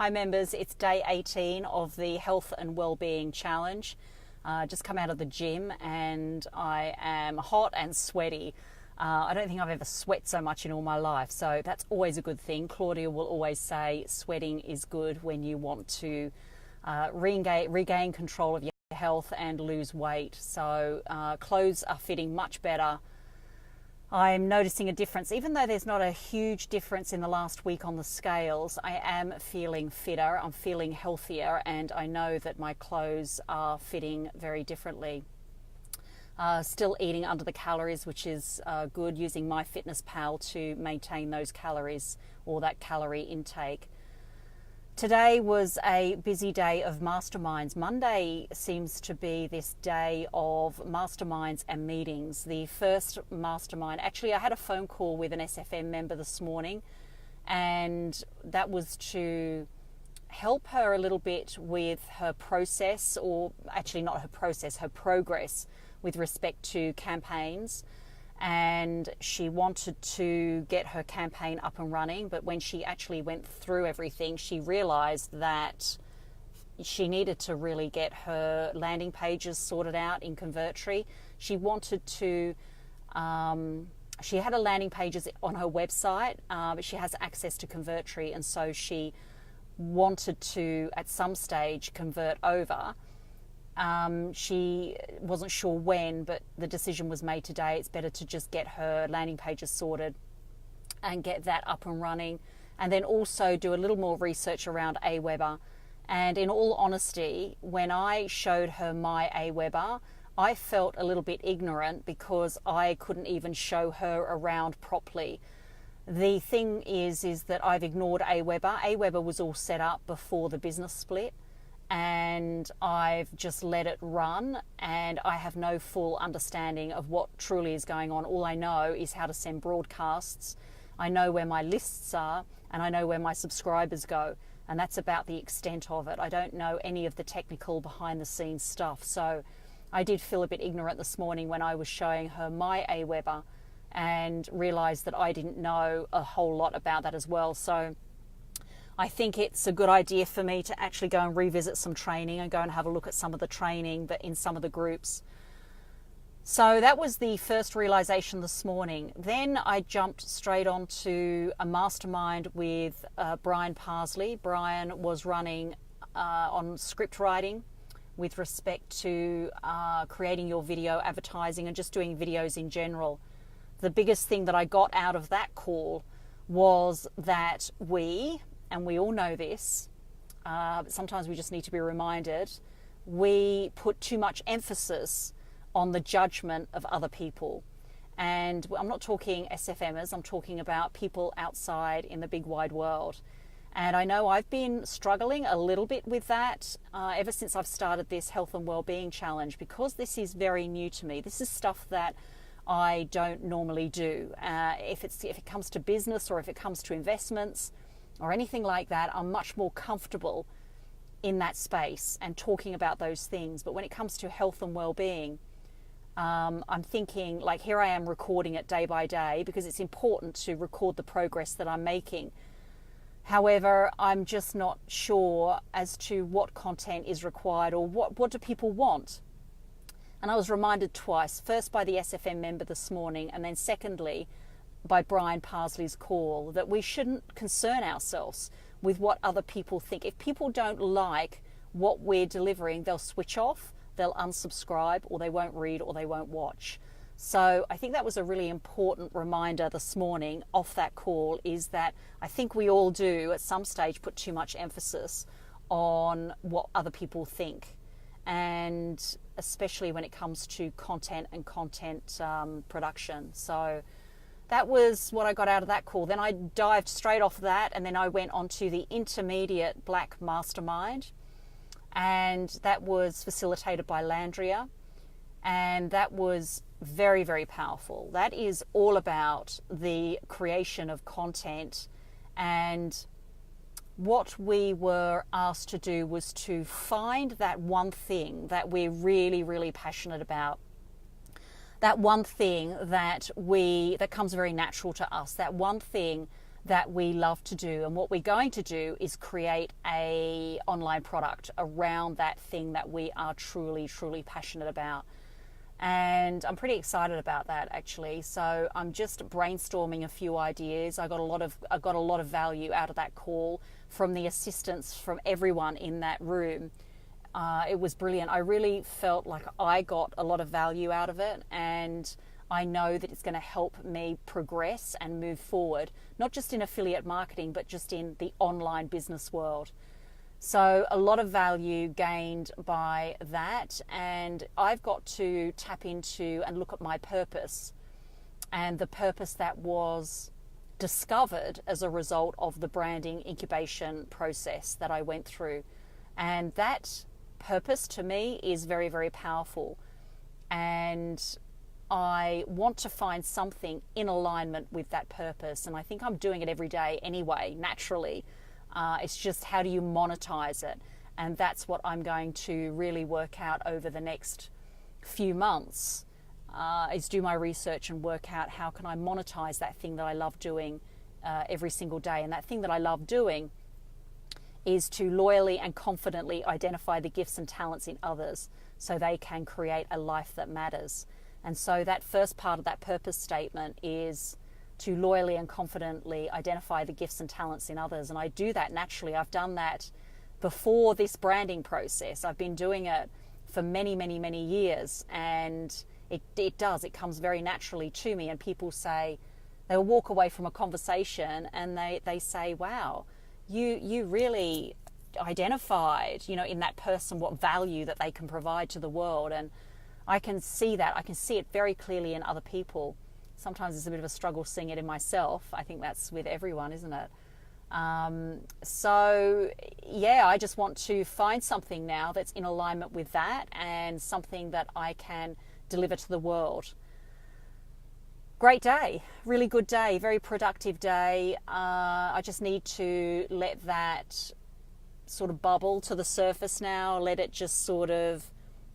Hi members, it's day 18 of the Health and Wellbeing Challenge. Just come out of the gym and I am hot and sweaty. I don't think I've ever sweat so much in all my life, so that's always a good thing. Claudia will always say sweating is good when you want to regain control of your health and lose weight. So clothes are fitting much better. I'm noticing a difference. Even though there's not a huge difference in the last week on the scales, I am feeling fitter, I'm feeling healthier, and I know that my clothes are fitting very differently. Still eating under the calories, which is good, using MyFitnessPal to maintain those calories or that calorie intake. Today was a busy day of masterminds. Monday seems to be this day of masterminds and meetings. The first mastermind, actually I had a phone call with an SFM member this morning, and that was to help her a little bit with her process, or actually not her process, her progress with respect to campaigns. And she wanted to get her campaign up and running, but when she actually went through everything, she realized that she needed to really get her landing pages sorted out in Convertri. She wanted to, she had a landing pages on her website, but she has access to Convertri, and so she wanted to, at some stage, convert over. She wasn't sure when, but the decision was made today. It's better to just get her landing pages sorted and get that up and running, and then also do a little more research around Aweber. And in all honesty, when I showed her my Aweber, I felt a little bit ignorant because I couldn't even show her around properly. The thing is that I've ignored Aweber. Aweber was all set up before the business split, and I've just let it run, and I have no full understanding of what truly is going on. All I know is how to send broadcasts. I know where my lists are, and I know where my subscribers go, and that's about the extent of it. I don't know any of the technical behind the scenes stuff. So I did feel a bit ignorant this morning when I was showing her my Aweber, and realized that I didn't know a whole lot about that as well. So I think it's a good idea for me to actually go and revisit some training and go and have a look at some of the training, but in some of the groups. So that was the first realization this morning. Then I jumped straight onto a mastermind with Brian Parsley. Brian was running on script writing with respect to creating your video, advertising, and just doing videos in general. The biggest thing that I got out of that call was that and we all know this, but sometimes we just need to be reminded, we put too much emphasis on the judgment of other people. And I'm not talking SFMers, I'm talking about people outside in the big wide world. And I know I've been struggling a little bit with that ever since I've started this Health and Wellbeing Challenge, because this is very new to me. This is stuff that I don't normally do. If it comes to business, or if it comes to investments, or anything like that, I'm much more comfortable in that space and talking about those things. But when it comes to health and well-being, I'm thinking, like, here I am recording it day by day because it's important to record the progress that I'm making. However, I'm just not sure as to what content is required, or what do people want. And I was reminded twice, first by the SFM member this morning, and then secondly by Brian Parsley's call, that we shouldn't concern ourselves with what other people think. If people don't like what we're delivering, they'll switch off, they'll unsubscribe, or they won't read, or they won't watch. So I think that was a really important reminder this morning off that call, is that I think we all do at some stage put too much emphasis on what other people think, and especially when it comes to content and content production. So that was what I got out of that call. Then I dived straight off that, and then I went on to the intermediate Black Mastermind, and that was facilitated by Landria, and that was very, very powerful. That is all about the creation of content, and what we were asked to do was to find that one thing that we're really, really passionate about. That one thing that comes very natural to us, that one thing that we love to do. And what we're going to do is create a online product around that thing that we are truly, truly passionate about. And I'm pretty excited about that, actually. So I'm just brainstorming a few ideas. I got a lot of value out of that call from the assistance from everyone in that room. It was brilliant. I really felt like I got a lot of value out of it, and I know that it's going to help me progress and move forward, not just in affiliate marketing, but just in the online business world. So a lot of value gained by that, and I've got to tap into and look at my purpose, and the purpose that was discovered as a result of the branding incubation process that I went through. And that purpose to me is very, very powerful, and I want to find something in alignment with that purpose, and I think I'm doing it every day anyway, naturally. It's just, how do you monetize it? And that's what I'm going to really work out over the next few months, is do my research and work out how can I monetize that thing that I love doing every single day. And that thing that I love doing is to loyally and confidently identify the gifts and talents in others so they can create a life that matters. And so that first part of that purpose statement is to loyally and confidently identify the gifts and talents in others. And I do that naturally. I've done that before this branding process. I've been doing it for many, many, many years, and it comes very naturally to me. And people say, they'll walk away from a conversation and they say, wow, you really identified, in that person what value that they can provide to the world. And I can see that. I can see it very clearly in other people. Sometimes it's a bit of a struggle seeing it in myself. I think that's with everyone, isn't it? So I just want to find something now that's in alignment with that, and something that I can deliver to the world. Great day, really good day, very productive day. I just need to let that sort of bubble to the surface now, let it just sort of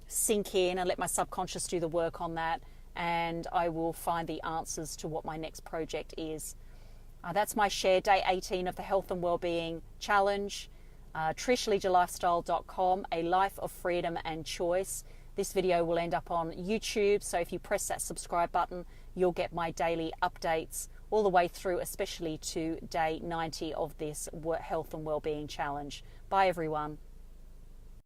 sink in, and let my subconscious do the work on that. And I will find the answers to what my next project is. That's my share, day 18 of the Health and Wellbeing Challenge. TrishLeisureLifestyle.com, a life of freedom and choice. This video will end up on YouTube, so if you press that subscribe button, you'll get my daily updates all the way through, especially to day 90 of this Health and Wellbeing Challenge. Bye, everyone.